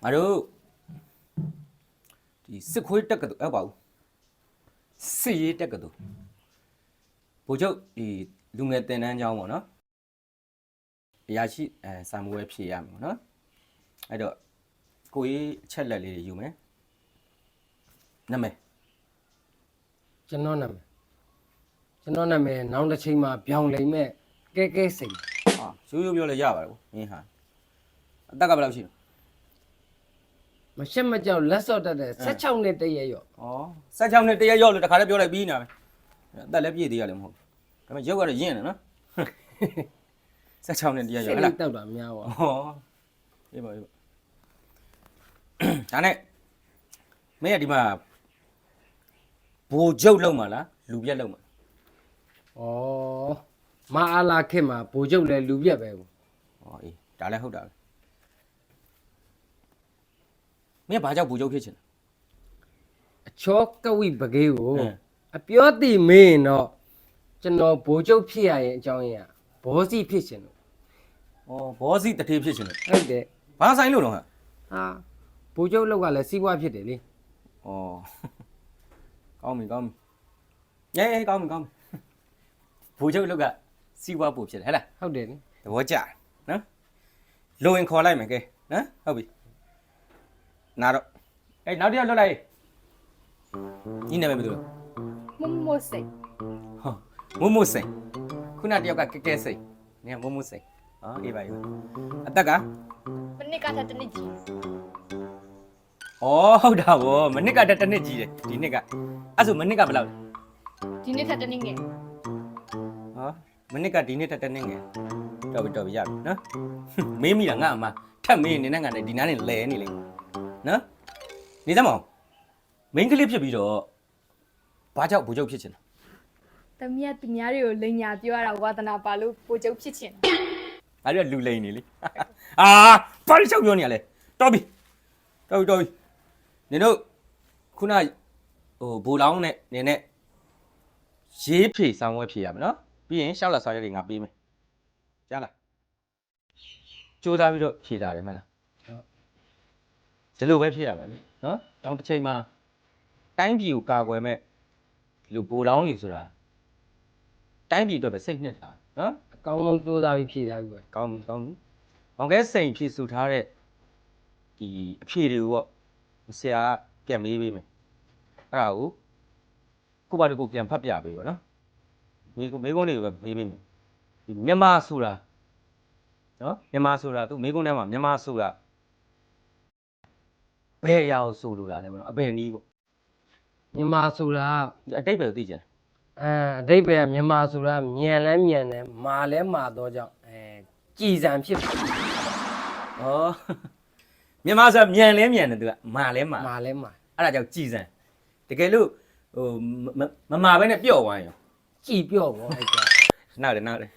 ငါတို့ဒီစစ်ခွေးတက်ကတူအဲ့ပါဘူးစစ်ရေးတက်ကတူဘိုလ်ချုပ်ဒီလူငယ်တင်တန်းကျောင်းပေါ့နော်အရာရှိစာမွေးဖြေရမယ်ပေါ့နော်အဲ့တော့ကိုကြီးအချက်လက်လေးတွေယူမယ်နာမည် ကျွန်တော်နာမည်နောက်တစ်ချိန်မှာပြောင်းလိမ့်မဲ့ကဲကဲစိတ် ဟာရိုးရိုးပြောလဲရပါတယ်ကိုမင်းဟာအသက်ကဘယ်လောက်ရှိလဲ မရှက်မကြောက်လက်စော့တတ်တဲ့16နှစ်တည်းရဲ့ရော့ ဩ16နှစ်တရက်ရောက်လို့တခါလည်းပြောလိုက်ပြီးနေတာပဲအသက်လည်းပြည့်သေးရတယ်မဟုတ်ဒါပေမဲ့ရုပ်ကတော့ရင့်တယ်နော်16နှစ်တရက်ရောက်ဟဲ့လား တောက်တာများပါ ဟောအေးပါဒါနဲ့မင်းကဒီမှာဘိုလ်ချုပ်လုံးမလားလူပြက်လုံးမ ဩမအားလာခေတ်မှာဘိုလ်ချုပ်လည်းလူပြက်ပဲဘူး ဟောအေးဒါလည်းဟုတ်တာပဲမင်းကဘာကြောင့်ဘိုလ်ချုပ်ဖြစ်ချင်လဲ အချောကဝိပကေးကိုအပြောတိမင်းတော့ကျွန်တော်ဘိုလ်ချုပ်ဖြစ်ရရင်အကြောင်းရင်းကဘောစီဖြစ်ရှင်လို့ ဩဘောစီတထေးဖြစ်ချင်တယ် ဟုတ်တယ် ဘာဆိုင်လို့တော့ဟာ ဟာဘိုလ်ချုပ်လောက်ကလည်းစီးပွားဖြစ်တယ်လေ ဩကောင်းပြီကောင်းပြီအေးကောင်းပြီကောင်းပြီဘိုလ်ချုပ်လောက်ကစီးပွားပို့ဖြစ်တယ်ဟဲ့လား ဟုတ်တယ်လေ သဘောကျနော်လိုရင်ခေါ်လိုက်မယ်ကဲနော်ဟုတ်ပြီနာတော့အေးနောက်တစ်ယောက်လွတ်လိုက်ညီနာမည်ဘယ်သူလဲ 木စိတ် ဟောမမစိန်ခုနတစ်ယောက်ကကဲကဲစိန်နင်ကမမစိန်ဟောအေးပါအေးပါအသက်က မနစ်ကတည်းကတနစ်ကြီး ဩဟုတ်တာဗောမနစ်ကတစ်နှစ်ကြီးတယ်ဒီနှစ်ကအဲ့ဆိုမနစ်ကဘယ်လောက်လဲ ဒီနေ့ထက်တနစ်ငယ် ဟောမနစ်ကဒီနှစ်တစ်နှစ်ငယ်တော်ပြီရပြီနော်မေးမိတာငါအမထပ်မေးနေနဲ့ငါနဲ့ဒီနားနဲ့လဲနေလေနော်နေသမောင်မင်းကလေးဖြစ်ပြီးတော့ဘာကြောင့်ဘူချုပ်ဖြစ်ချင်လဲ တမီးကသူများတွေကိုလိန်ညာပြောရတာဝါသနာပါလို့ပိုကျုပ်ဖြစ်ချင်တယ် ။အဲ့ဒါလူလိန်နေလေ။အာဘာလို့ချောက်ပြောနေရလဲ။တော်ပြီ။နင်တို့ခုနဘိုးလောင်းနဲ့နင်နဲ့ရေးဖြေဆောင်ဝဲဖြေရမယ်နော်။ပြီးရင်ရှောက်လာဆောင်ရွက်တွေငါပေးမယ်။ကြားလား။ကြိုးစားပြီးတော့ဖြေတာတယ်မဟုတ်လား။ဒီလိုပဲဖြေရမယ်နော်။တောင်းတစ်ချိန်မှာတိုင်းပြည်ကိုကာကွယ်မဲ့ဒီလိုဘိုးလောင်းကြီးဆိုတာတိုင်းပြည်အတွက်ပဲစိတ်နှစ်တာနော်။ အကောင်းဆုံးစိုးစားပြီးဖြည့်ထားပြီပဲ ကောင်းပြီ။ဘောင်ကဲစိန်ဖြည့်စုထားတဲ့ဒီအဖြေတွေကိုပေါ့ဆရာကပြန်မေးပေးမယ်။အဲ့ဒါကိုကိုပါတကူပြန်ဖတ်ပြပေးပါနော်။မေးခွန်းတွေကိုပဲမေးပေးမယ်။ဒီမြန်မာဆိုတာနော်မြန်မာဆိုတာသူမေးခွန်းထဲမှာမြန်မာဆိုတာဘယ်အရာကိုဆိုလိုတာလဲမနော်အဘယ်နည်းပေါ့ မြန်မာဆိုတာ အတိတ်ပဲသိကြတယ် အဓိပ္ပာယ်ကမြန်မာဆိုတာမြန်လဲမြန်တယ်မာလဲမာတော့ကြောင့်ကြည်စံဖြစ်ပြီ ။ဩမြန်မာဆိုတာမြန်လဲမြန်တယ်သူကမာလဲမာ မာလဲမာ အဲ့ဒါကြောင့်ကြည်စံတကယ်လို့မမာပဲနဲ့ပျော့သွားရင် ကြည်ပြော့ပေါ့အဲ့ဒါ နောက်တယ်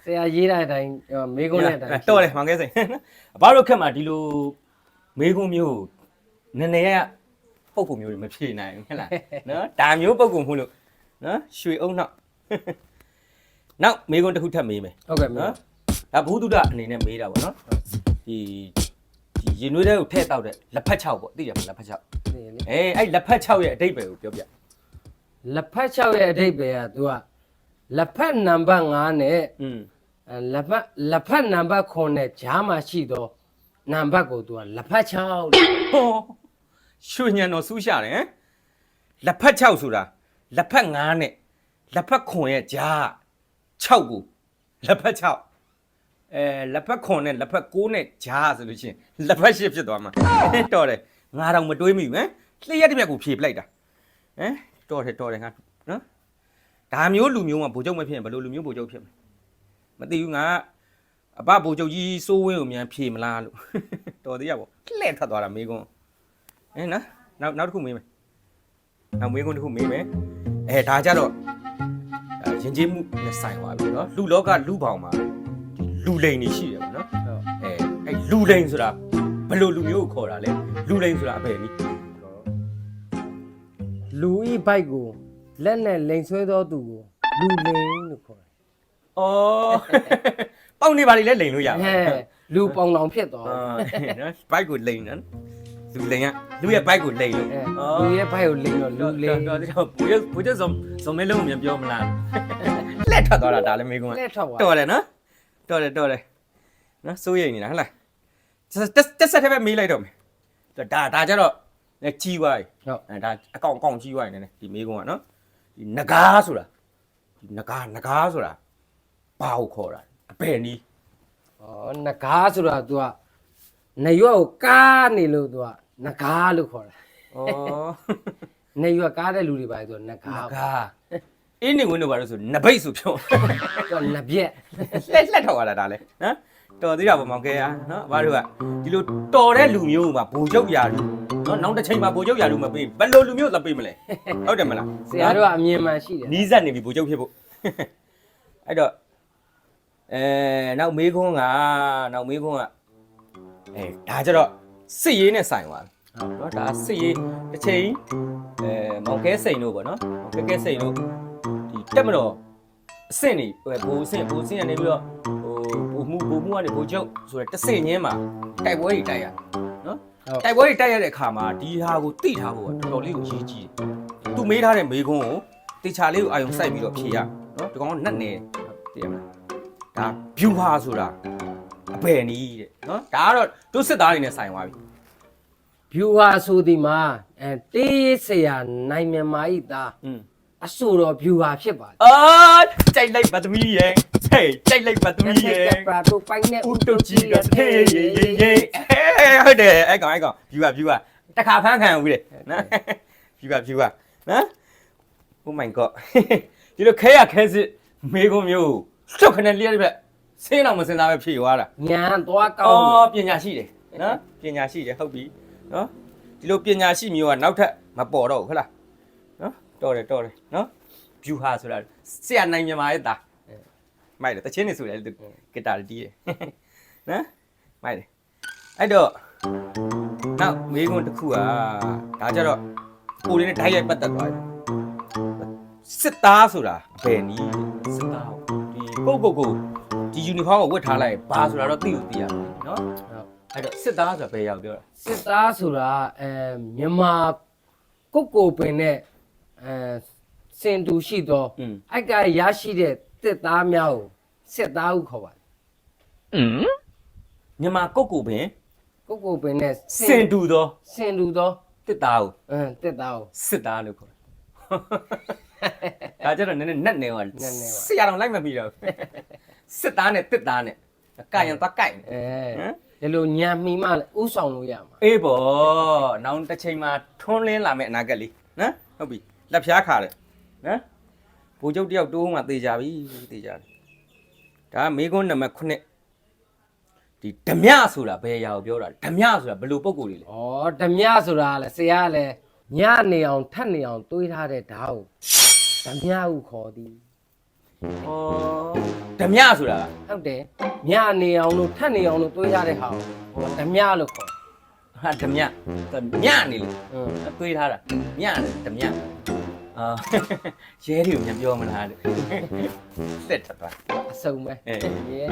ဆရာရေးတဲ့အတိုင်းမေးခွန်းတဲ့အတိုင်း တော်တယ်မောင်ကဲစိန်အဘတို့ခက်မှာဒီလိုမေးခွန်းမျိုးနည်းနည်းကပုံပုံမျိုးတွေမဖြေနိုင်ဘူးဟဲ့လားနော်ဒါမျိုးပုံပုံမဟုတ်လို့နော်ရွှေအုံနောက်နောက်မေးခွန်းတစ်ခုထပ်မေးမယ် ဟုတ်ကဲ့ နော်ဒါဘုဒ္ဓအနေနဲ့မေးတာပေါ့နော်ဒီရင်နွေးတဲ့ကိုထည့်တောက်တဲ့လက်ဖက်6ပေါ့သိကြမလားလက်ဖက်6အဲ့လက်ဖက်6ရဲ့အတိတ်ပဲကိုပြောပြ လက်ဖက်6ရဲ့အဓိပ္ပာယ်ကသူကလက်ဖက်နံပါတ်5နဲ့ လက်ဖက်နံပါတ်9နဲ့ဂျားမှာရှိတော့နံပါတ်ကိုသူကလက်ဖက်6လို့ ဟောရွှေညံတော်စူးရှာတယ်ဟမ်လက်ဖက်6ဆိုတာလက်ဖက်9နဲ့လက်ဖက်9ရဲ့ကြား6ကိုလက်ဖက်6လက်ဖက်9နဲ့လက်ဖက်9နဲ့ကြားဆိုလို့ရှိရင်လက်ဖက်10ဖြစ်သွားမှာတော်တယ်ငါတော့မတွေးမိဘူးဟမ်လျှက်တစ်မြက်ကိုဖြေပလိုက်တာဟမ်တော်တယ်ငါနော်ဒါမျိုးလူမျိုးမှာဗိုလ်ချုပ်မဖြစ်ရင်ဘယ်လိုလူမျိုးဗိုလ်ချုပ်ဖြစ်မလဲမသိဘူးငါအဘဗိုလ်ချုပ်ကြီးစိုးဝင်းကိုမြန်ဖြေမလားလို့တော်သေးရပေါ့လှဲ့ထွက်သွားတာမေးခွန်းနော်နောက်တစ်ခုမေးမယ်နောက်မေးခွန်းတစ်ခုမေးမယ်ဒါကြတော့ရင်ကျေးမှုနဲ့ဆိုင်သွားပြီနော်လူလောကလူပေါင်းမှာလူလိန်နေရှိတယ်ပေါ့နော်အဲ့လူလိန်ဆိုတာဘယ်လိုလူမျိုးကိုခေါ်တာလဲလူလိန်ဆိုတာအဘယ်နည်း လူဤဘိုက်ကိုလက်နဲ့လိန်ဆွဲသောသူကိုလူလိန်လို့ခေါ်တယ် ဩပေါက်နေပါလိမ့်လဲလိန်လို့ရပါ ဟဲ့ လူပေါင်တောင်ဖြစ်သွား နော်ဘိုက်ကိုလိန်နော်လူလိန်ကလူရဲ့ဘိုက်ကိုလိန်လို့ လူရဲ့ဘိုက်ကိုလိန်တော့လူလိန် တော့ဘူကျစုံမဲလုံးမြန်ပြောမလားလက်ထွက်သွားတာဒါလည်းမေးခွန်း လက်ထွက်သွား တော်တယ်နော်တော်တယ်နော်စိုးရိမ်နေတာဟုတ်လားတက်ဆက်ထဲပဲမေးလိုက်တော့မယ်ဒါကြတော့ကြီးသွားပြီ ဟုတ် ဒါအကောင်ကြီးသွားနေတယ်ဒီမေးခွန်းကနော်ဒီငကားဆိုတာဒီငကားဆိုတာဘာကိုခေါ်တာအဘယ်နီး ဩနဂါးဆိုတာ तू ကနေရွက်ကိုကားနေလို့ तू ကနဂါးလို့ခေါ်တာ ဩ နေရွက်ကားတဲ့လူတွေပါဆိုနဂါး ကားအင်းနေဝင်တော့ဘာလို့ဆိုနဘိတ်ဆိုပြော သူကနပြက် လက်ထောက်ရတာဒါလဲနော်တော်သေးတာပေါ့မောင်ကဲอ่ะနော်ဘာလို့ကဒီလိုတော်တဲ့လူမျိုးမှာဘူချုပ်ရာလူနော်နောက်တစ်ချိန်မှာဘူချုပ်ရာလူမပေးဘယ်လိုလူမျိုးလာပေးမလဲဟုတ်တယ်မလား ဆရာတို့ကအမြင်မှန်ရှိတယ် နီးစပ်နေပြီဘူချုပ်ဖြစ်ဖို့အဲ့တော့နောက်မေးခွန်းကဒါကြတော့စစ်ရေးနဲ့ဆိုင်သွားနော်ဒါစစ်ရေးတစ်ချိန်မောင်ကဲစိန်တို့ပေါ့နော်မောင်ကဲစိန်တို့ဒီတက်မတော်အဆင့်နေဘူအဆင့်ကနေပြီးတော့ဘူမှုကနေဘူချုပ်ဆိုတော့တစ်ဆင့်ချင်းမှာတိုက်ပွဲတွေတိုက်ရနော်တိုက်ပွဲတွေတိုက်ရတဲ့အခါမှာဒီဟာကိုသိထားဖို့ကတော်တော်လေးကိုအရေးကြီးတယ်သူမေးထားတဲ့မေးခွန်းကိုတေချာလေးကိုအာယုံစိုက်ပြီးတော့ဖြေရနော်ဒီကောင်ကနတ်နေသိရမလားဒါ view ဟာဆိုတာအဘယ်နည်းတဲ့နော်ဒါကတော့သူစစ်သားတွေနဲ့ဆိုင်သွားပြီ ဗျူဟာဆိုဒီမှာတေးဆရာနိုင်မြန်မာဤသား အဆိုတော်ဗျူဟာဖြစ်ပါတယ် အာကြိုက်လိုက်ပါသမီးရဲ့ဟေးကြိုက်လိုက်ပါသမီးရဲ့ ပရာတို့ပိုင်းနဲ့ ဥတုကြီးကဟေးရေးဟုတ်တယ်အဲ့ကောင် view ဟာတခါဖမ်းခံဦးတယ်နော် view နော် Oh my god ဒီလိုခဲစစ်မေကုံမျိုးစွတ်ခနဲ့လျက်ပဲဆင်းအောင်မစင်သားပဲဖြေသွားတာ ညာသွားကောင်း အော်ပညာရှိတယ်နော်ပညာရှိတယ်ဟုတ်ပြီနော်ဒီလိုပညာရှိမျိုးကနောက်ထပ်မပေါ်တော့ဘူးဟုတ်လားနော်တော်တယ်နော် view ဟာဆိုတာဆရာနိုင်မြန်မာရဲ့သားမိုက်တယ်တချင်းနေဆိုတယ်သူဂီတာတီးတယ်နော်မိုက်တယ်အဲ့တော့နောက်မေကွန်းတစ်ခုကဒါကြတော့ကိုလေးနဲ့ဓာတ်ရိုက်ပတ်သက်သွားတယ်စစ်သားဆိုတာဘယ်နည်းစစ်သားဒီကိုဒီ uniform ကိုဝတ်ထားလိုက်ဘာဆိုတာတော့သိလို့သိရမယ်နော် အဲ့တော့စစ်သားဆိုတာဘယ်ရောက်ပြောတာ စစ်သားဆိုတာမြန်မာကိုပင်နဲ့စင်တူရှိတော့အဲ့ကရရှိတဲ့တစ်သားများကိုစစ်သားဟုခေါ်ပါတယ် မြန်မာကိုပင် ကိုပင်နဲ့ စင်တူသော စင်တူသော တစ်သားကို တစ်သားကို စစ်သားလို့ခေါ်တယ်ဒါကြတော့နည်းနည်းနတ်နေပါဆရာတော်လိုက်မပြီးတော့စစ်သားနဲ့တစ်သားနဲ့ကာယံသွားကြိုက် ဒီလိုညံမိမှဥဆောင်လို့ရမှာ အေးပေါ့နောက်တစ်ချိန်မှာထွန်းလင်းလာမယ့်အနာဂတ်လေးနော်ဟုတ်ပြီလက်ဖြားခါတယ်နော်ဘူကျုပ်တယောက်တိုးမှသေကြပြီသေကြတယ်ဒါမေကွန်းနံပါတ်9ဒီဓမြဆိုတာဘယ်အရာကိုပြောတာဓမြဆိုတာဘယ်လိုပုံကိုယ်လေးလဲ ဓမြဆိုတာလေဆရာကလည်းညနေအောင်ထက်နေအောင်တွေးထားတဲ့ဓာတ်ကိုဓမြဟုခေါ်သည် ဓမြဆိုတာ ဟုတ်တယ်ညနေအောင်လို့ထက်နေအောင်လို့တွေးထားတဲ့ဟာကိုဓမြလို့ခေါ် ဟာဓမြညနေလေတွေးထားတာညတယ်ဓမြရဲတွေကိုညပြောမလားတဲ့သက်ထပ်ပါ အစုံပဲရဲ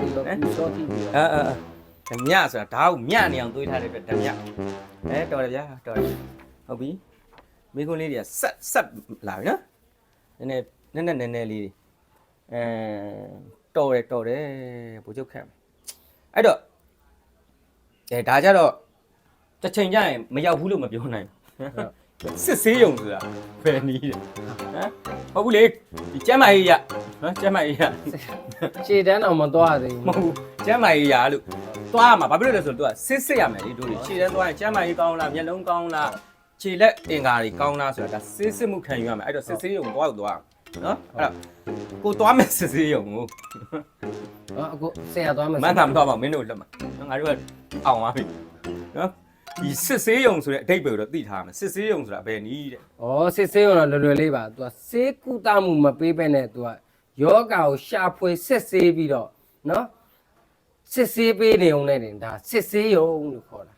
ဒီလိုစောတိပြီးတော့ ဓမြဆိုတာဓာတ်ကိုညနေအောင်တွေးထားတဲ့အတွက်ဓမြတော်တယ်ဗျာတော်တယ်ဟုတ်ပြီမိခွန်းလေးတွေကဆက်လာပြီနော်နည်းနည်းလေးတော်တယ်ဘိုးချုပ်ခန့်အဲ့တော့ဒါကြတော့တစ်ချိန်ကျရင်မရောက်ဘူးလို့မပြောနိုင်ဘူးစစ်ဆေးရုံဆိုတာဘယ်နည်းလဲဟမ်ဟုတ်ဘူးလေဒီကျမ်းမာရေးရနော်ကျမ်းမာရေးရ ခြေတန်းအောင်မသွားသေး မဟုတ်ဘူးကျမ်းမာရေးရလို့သွားမှာဘာဖြစ်လို့လဲဆိုတော့ तू စစ်ရမယ်လေတို့ခြေတန်းသွားရင်ကျမ်းမာရေးကောင်းလားမျက်လုံးကောင်းလားခြေလက်အင်္ဂါတွေကောင်းလားဆိုတာဒါစစ်မှုခံယူရမယ်အဲ့တော့စစ်ဆေးရုံသွားတော့နော်အဲ့တော့ကိုသွားမယ်စစ်ဆေးရုံကို အခုဆရာသွားမယ် မန်းသာမသွားပါဘူးမင်းတို့လက်မှာငါတို့ကအောင်သွားပြီနော်ဒီစစ်ဆေးရုံဆိုတဲ့အဓိပ္ပာယ်ကိုတော့သိထားမယ်စစ်ဆေးရုံဆိုတာဘယ်နည်းတဲ့ စစ်ဆေးရုံတော့လွယ်လေးပါ तू ဆေးကုသမှုမပေးဘဲနဲ့ तू ယောဂါကိုရှာဖွေစစ်ဆေးပြီးတော့နော်စစ်ဆေးပေးနေုံနဲ့တင်ဒါစစ်ဆေးရုံလို့ခေါ်တာ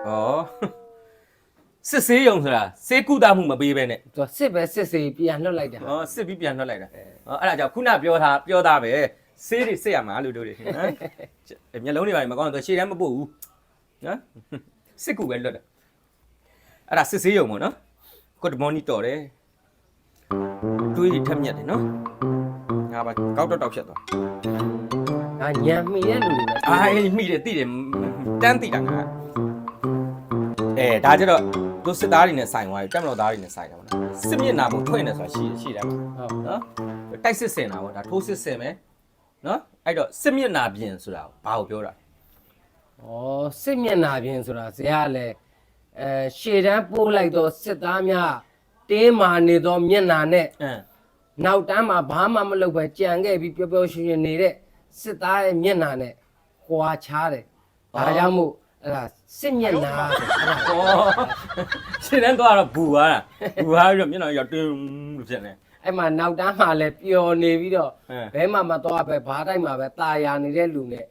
ဩစစ်ဆေးရုံဆိုတာစေကုသမှုမပေးဘဲနဲ့ သူစစ်ပဲစစ်စေးပြန်လွှတ်လိုက်တာ စစ်ပြီးပြန်လွှတ်လိုက်တာအဲ့ဒါကြောင့်ခုနပြောသားပဲ ဆေးတွေစစ်ရမှာလူတို့တွေနော်မျက်လုံးတွေပါမကောင်းတော့ရှေ့တန်းမပို့ဘူးနော်စစ်ကူပဲလွတ်တယ်အဲ့ဒါစစ်ဆေးရုံပေါ့နော်ကွတ်မော်နီတော်တယ်တွေးတွေထက်မြက်တယ်နော်ငါပါကောက်တော့ဖြစ်သွား ဒါညံမိတဲ့လူတွေပဲ အေးမိတယ်တိတယ်တန်းတိတာငါဒါကြတော့သူစစ်သားတွေနဲ့ဆိုင်သွားပြီတက်မတော်သားတွေနဲ့ဆိုင်တာပေါ့နော်စစ်မျက်နှာပုံဖွင့်နေဆိုတာရှိတယ်မှာနော်တိုက်စစ်စင်တာပေါ့ဒါထိုးစစ်စင်မယ်နော်အဲ့တော့စစ်မျက်နှာပြင်ဆိုတာဘာကိုပြောတာ ဩစစ်မျက်နှာပြင်ဆိုတာဇရာလဲရှေ့တန်းပို့လိုက်တော့စစ်သားများတင်းမာနေသောမျက်နှာနဲ့နောက်တန်းမှာဘာမှမလုပ်ပဲကြံခဲ့ပြီးပျော်ပျော်ရွှင်ရွှင်နေတဲ့စစ်သားရဲ့မျက်နှာနဲ့ကွာခြားတယ်ဒါကြောင့်မို့အဲ့ဒါစစ်မျက်နှာအဲ့ဒါ ဩရှင်းတန်းသွားတော့ဘူသွားတာဘူသွားပြီးတော့မျက်နှာရောက်တင်းလို့ဖြစ်နေ အဲ့မှာနောက်တန်းမှာလည်းပျော်နေပြီးတော့ဘဲမှမသွားပဲဘားတိုက်မှာပဲตาယာနေတဲ့လူနဲ့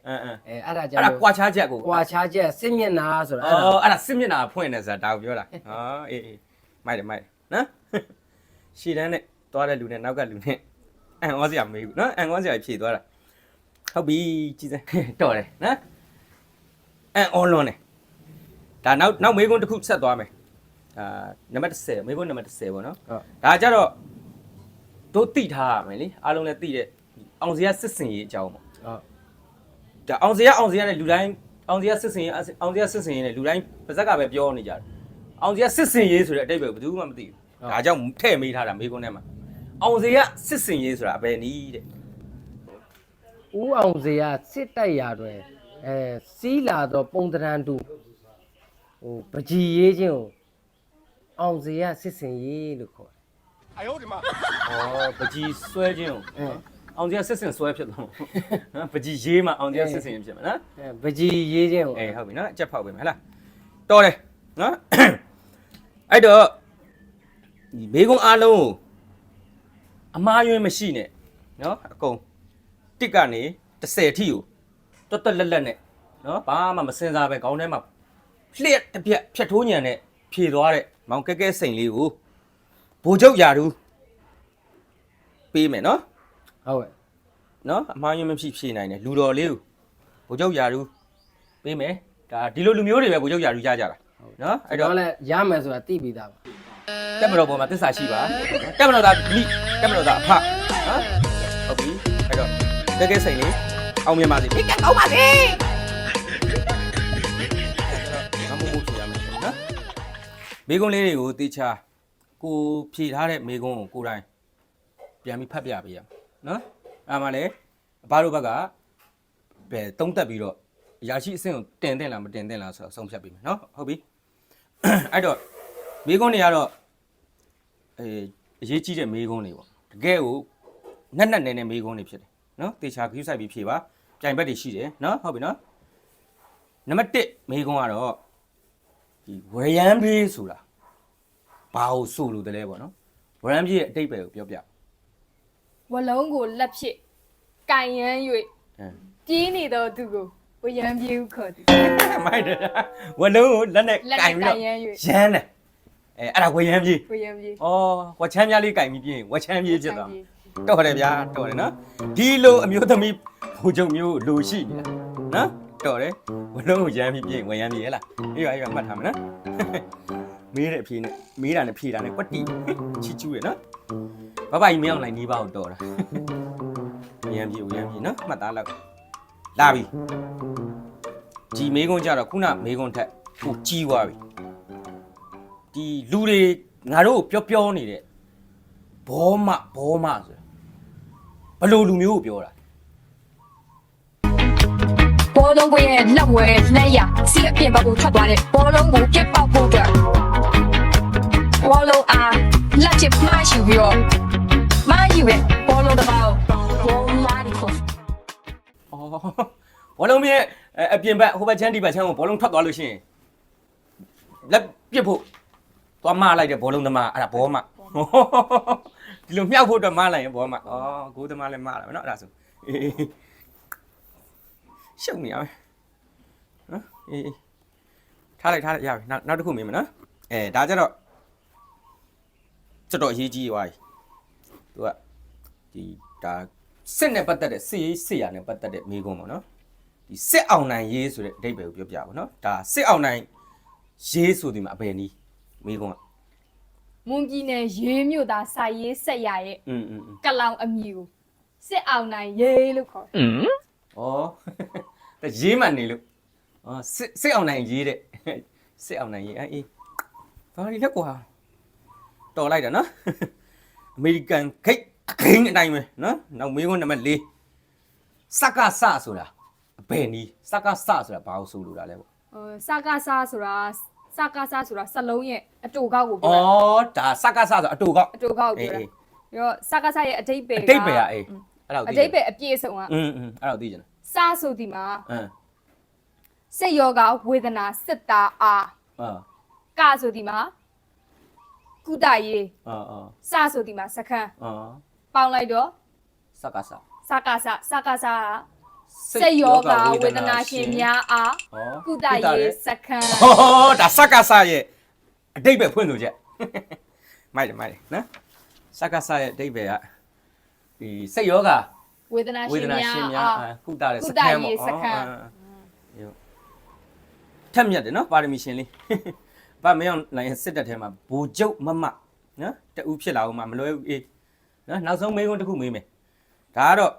အဲ့ဒါကြောင့် အဲ့ဒါကွာခြားချက်ကို ကွာခြားချက်စစ်မျက်နှာဆိုတာ အဲ့ဒါစစ်မျက်နှာဖွင့်နေဆိုတာဒါကိုပြောတာအေးမိုက်တယ်နော်ရှည်တန်းနဲ့သွားတဲ့လူနဲ့နောက်ကလူနဲ့အန်ဩစရာမေးဘူးနော်အန်ဩစရာဖြေသွားတာဟုတ်ပြီကြည်စမ်းတော်တယ်နော်အန်ဩလွန်တယ်ဒါနောက်မေးခွန်းတစ်ခုဆက်သွားမယ်နံပါတ်10မေးခွန်းနံပါတ်10ပေါ့နော်ဒါကြတော့တို့တိထားရမယ်လေအားလုံးလည်းတိတဲ့အောင်စရာစစ်စင်ရေးအကြောင်းပေါ့ဒါအောင်စရာနဲ့လူတိုင်းအောင်စရာစစ်စင်ရေးနဲ့လူတိုင်းပါဇက်ကပဲပြောနေကြတယ်အောင်စရာစစ်စင်ရေးဆိုတဲ့အတိတ်ပဲဘယ်သူမှမသိဘူးဒါကြောင့်ထည့်မေးထားတာမေးခွန်းထဲမှာအောင်စရာစစ်စင်ရေးဆိုတာအဘယ်နည်းတဲ့ ဦးအောင်စရာစစ်တိုက်ရာတွင်စီးလာတော့ပုံတရန်တူပကြီးရေးခြင်းကိုအောင်စရာစစ်စင်ရေးလို့ခေါ်တယ်哎呦我的妈！ပကြီးဆွဲခြင်းအောင်စရာစစ်စင်ဆွဲဖြစ်သွားနော်ပကြီးရေးမှာအောင်စရာစစ်စင်ဖြစ်မှာနော် ပကြီးရေးခြင်းကို ဟုတ်ပြီနော်အချက်ဖောက်ပေးမယ်ဟလားတော်တယ်နော်အဲ့တော့ဒီဘေးကုန်းအားလုံးကိုအမားယွင်းမရှိနဲ့နော်အကုန်တစ်ကနေ30ထိကိုတွတ်တွတ်လက်လက်နဲ့နော်ဘာမှမစင်စားပဲခေါင်းထဲမှာလျှက်တစ်ပြက်ဖြတ်ထိုးညံနဲ့ဖြေသွားတဲ့မောင်ကဲကဲစိန်လေးကိုဘိုလ်ချုပ်ယာတူပေးမယ်နော် ဟုတ်ကဲ့ နော်အမှားယွင်းမဖြစ်ဖြေနိုင်တယ်လူတော်လေးကိုဘိုလ်ချုပ်ယာတူပေးမယ်ဒါဒီလိုလူမျိုးတွေပဲဘိုလ်ချုပ်ယာတူရကြတာနော်အဲ့တော့ လည်းရမယ်ဆိုတာသိပြီးသားပါ တက်မတော်ပေါ်မှာသစ္စာရှိပါတက်မတော်သားမိတက်မတော်သားအဖနော်ဟုတ်ပြီအဲ့တော့ကဲကဲစိန်လေးအောင်မြင်ပါစေမိကကောင်းပါစေငါမို့ဖြေရမယ်နော်မိကုန်းလေးတွေကိုတေချာကိုဖြေထားတဲ့မိကုန်းကိုကိုယ်တိုင်ပြန်ပြီးဖတ်ပြပေးရမယ်နော်အဲ့မှာလေအဘတို့ဘက်ကဘယ်တုံးတက်ပြီးတော့ရာရှိအဆင့်ကိုတင်တင်လားမတင်တင်လားဆိုတော့ဆုံးဖြတ်ပေးမယ်နော်ဟုတ်ပြီအဲ့တော့မိကုန်းတွေကတော့အရေးကြီးတဲ့မိကုန်းတွေပေါ့တကယ်ကိုနက်နဲမိကုန်းတွေဖြစ်တယ်နော်တေချာခရူးဆိုင်ပြီးဖြေပါပြိုင်ဘက်တွေရှိတယ်နော်ဟုတ်ပြီနော်နံပါတ်1မိကုန်းကတော့ဒီဝရမ်းပြေးဆိုတာဘာလို့ဆိုလို့တလဲပေါ့နော်ဝရမ်းပြေးရဲ့အတိတ်ပဲကိုပြောပြ ဝလုံးကိုလက်ဖြစ်ကင်ရမ်း၍ပြေးနေတော့သူကိုဝရမ်းပြေးဦးခေါ်သူ မိုက်တယ်ဝလုံးကိုလက်နဲ့ကင်ပြီးတော့ရမ်းတယ်အဲ့ဒါဝရမ်းပြေး ဝရမ်းပြေး ဩဝချမ်းပြားလေးကင်ပြီးပြင်းဝချမ်းပြေးဖြစ်သွားတော်တယ်ဗျာတော်တယ်နော်ဒီလိုအမျိုးသမီးဟိုချုပ်မျိုးလိုရှိနေတာနော်တော်တယ်ဝလုံးကိုရမ်းပြီးပြင်းဝရမ်းပြေးဟဲ့လားအေးပါမှတ်ထားမယ်နော်မေးတဲ့အဖြေနဲ့မေးတာနဲ့ဖြေတာနဲ့ကွက်တီချီကျူးရနော်ဘဘကြီးမင်းအောင်လိုက်နေပါအောင်တော်တာရမ်းပြေနော်မှတ်သားလောက်လာပြီဒီမေးခွန်းကြတော့ခုနမေးခွန်းထက်ကိုကြီးသွားပြီဒီလူတွေငါတို့ပြောနေတဲ့ဘောမဆိုဘလို့လူမျိုးကိုပြောတာ ဘောလုံးကိုရဲ့လက်ဝဲလက်ရစီးအပြင်ဘက်ကိုထွက်သွားတဲ့ဘောလုံးကိုပြတ်ပေါက်ဖို့အတွက်ဘောလုံးအားလက်ချမရှိပြီးတော့မရှိပဲဘောလုံးတစ်ပေါက်ဘောမာဒီကို ဘောလုံးမြေအပြင်ဘက်ဟိုဘက်ချမ်းဒီဘက်ချမ်းကိုဘောလုံးထွက်သွားလို့ရှိရင်လက်ပြစ်ဖို့သွားမလိုက်တဲ့ဘောလုံးသမားအဲ့ဒါဘောမဒီလိုမြောက်ဖို့အတွက်မလိုက်ရင်ဘောမဩဂိုးသမားလည်းမလာပဲเนาะအဲ့ဒါဆိုရှုပ်နေရမယ်နော်ထားလိုက်ရပြီနောက်တစ်ခုမြင်မယ်နော်ဒါကြတော့တော်တော်အရေးကြီးသွားပြီသူကဒီဒါ စစ်နဲ့ပတ်သက်တဲ့စစ်ရေးစစ်ရာနဲ့ပတ်သက်တဲ့မိကုံးပေါ့နော်ဒီစစ်အောင်နိုင်ရေးဆိုတဲ့အဓိပ္ပာယ်ကိုပြောပြပါနော်ဒါစစ်အောင်နိုင်ရေးဆိုဒီမှာအပယ်နီးမိကုံးက မွန်ပြည်နယ်ရေးမြို့သားစာရေးဆက်ရရဲ့ อืม ကလောင်အမည်ကိုစစ်အောင်နိုင်ရေးလို့ခေါ်တယ် ဩဒါရေးမှန်နေလို့ဩစစ်အောင်နိုင်ရေးတဲ့စစ်အောင်နိုင်ရေးအေးဘာဒီလက်ကွာတော်လိုက်တာနော်အမေရိကန်ဂိတ်အတိုင်းပဲနော်နောက်မိကုံးနံပါတ်4စကစဆိုတာအပယ်နီးစကစဆိုတာဘာလို့ဆိုလိုတာလဲပေါ့ စကားစားဆိုတာစလုံးရဲ့အတူကောက်ကိုပြော ဩဒါစကစဆိုတာအတူကောက် အတူကောက်ကိုပြောတာပြီးတော့စကားစားရဲ့အတိတ်ပဲ အတိတ်ပဲအေးအဲ့ဒါကို အ သိ တိတ်ပဲအပြည့်အစုံက အဲ့ဒါကိုသိကြတယ် စားဆိုဒီမှာ အင်း စိတ်ယောဂဝေဒနာစစ်တာအား အာ ကဆိုဒီမှာကုတရေး အာ စဆိုဒီမှာစခန်း အာ ပေါင်းလိုက်တော့ စကစ စကားစားကစိတ်ယောဂဝေဒနာရှင်များအား ဩ ကုတရေးစခန်း ဟောဒါစကစရဲ့အတိတ်ပဲဖွင့်လို့ချက်မိုက်တယ်နော်စကစရဲ့အတိတ်ပဲကဒီစိတ်ယောဂ ဝေဒနာ ဝေ ရှင် ဒနာ များ ရှင်များ အား ကုတတဲ့စ ကု က တ န်း ရေး ပေါ့ စခန်း ယောထက်မြတ်တယ်နော်ပါရမီရှင်လေးဗတ်မင်းအောင်နိုင်စစ်တပ်ထဲမှာဘူကျုပ်မမနော်တူဖြစ်လာအောင်မလွယ်ဘူးအေးနော်နောက်ဆုံးမေးခွန်းတစ်ခုမေးမယ်ဒါကတော့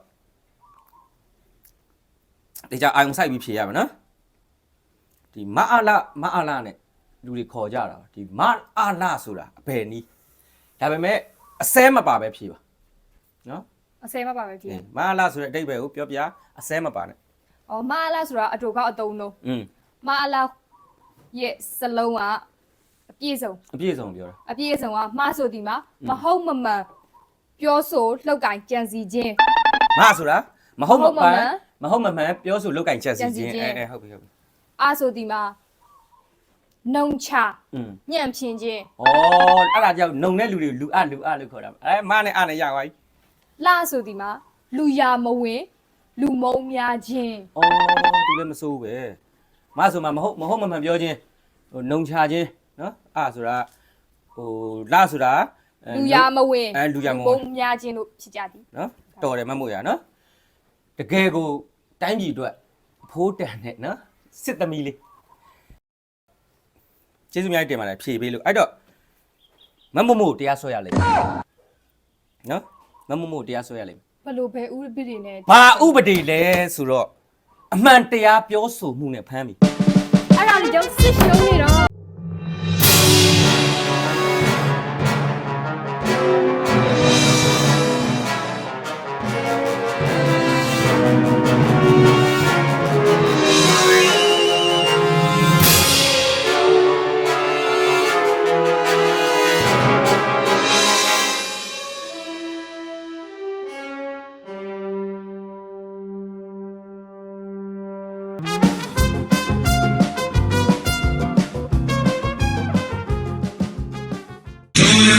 ဒီကြအာယုံဆိုင်ပြီးဖြေရမယ်နော်ဒီမအားလာနဲ့လူတွေခေါ်ကြတာဒီမအားလာဆိုတာအဘယ်နည်းဒါပေမဲ့အစဲမပါပဲဖြေပါနော် အစဲမပါပဲကြည့် မအားလာဆိုတဲ့အတိတ်ပဲကိုပြောပြအစဲမပါနဲ့ ။အော်မာလာဆိုတာအတူကောက်အတုံးလုံး မာလာရဲ့စလုံးကအပြည့်စုံ အပြည့်စုံပြောတာ အပြည့်စုံကမှားဆိုဒီမှာမဟုတ်မမှန်ပြောဆိုလှုပ်ကင်ကြံစီခြင်း မဆိုတာမဟုတ်မမှန်ပြောဆိုလောက်ကင်ချက်စီခြင်းဟုတ်ပြီ အားဆိုဒီမှာနှုံချ อืม ညံ့ဖြင်းခြင်း ဩအဲ့ဒါကြောင့်နှုံတဲ့လူတွေလူအလို့ခေါ်တာမနဲ့အနဲ့ရပါပြီ လှဆိုဒီမှာလူရမဝင်လူမုံများခြင်း ဩသူလည်းမစိုးပဲမဆိုမှမဟုတ်မမှန်ပြောခြင်းဟိုနှုံချခြင်းနော်ဆိုတာဟိုလာဆိုတာ လူရမဝင် လူရမဝင် မုံများခြင်းလို့ဖြစ်ကြသည် နော်တော်တယ်မမို့ရနော်တကယ်ကိုတိုင်းပြည်အတွက်အဖိုးတန်နဲ့နော်စစ်သမီးလေးကျေးဇူးများတင်ပါတယ်ဖြေပေးလို့အဲ့တော့မမို့တရားဆွဲရလိမ့်နော်မမို့တရားဆွဲရလိမ့် ဘလို့ပဲဥပဒေနဲ့ ဘာဥပဒေလဲဆိုတော့အမှန်တရားပြောဆိုမှုနဲ့ဖမ်းပြီ အဲ့ဒါလေးကြောင့်စစ်ရှုံးနေတော့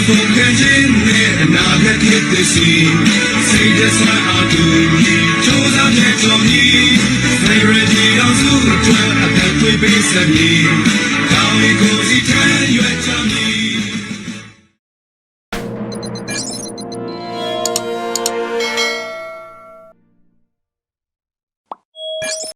不看见你那个天的心，谁的算好主意，就让天中意，每日地要素着的会被生命。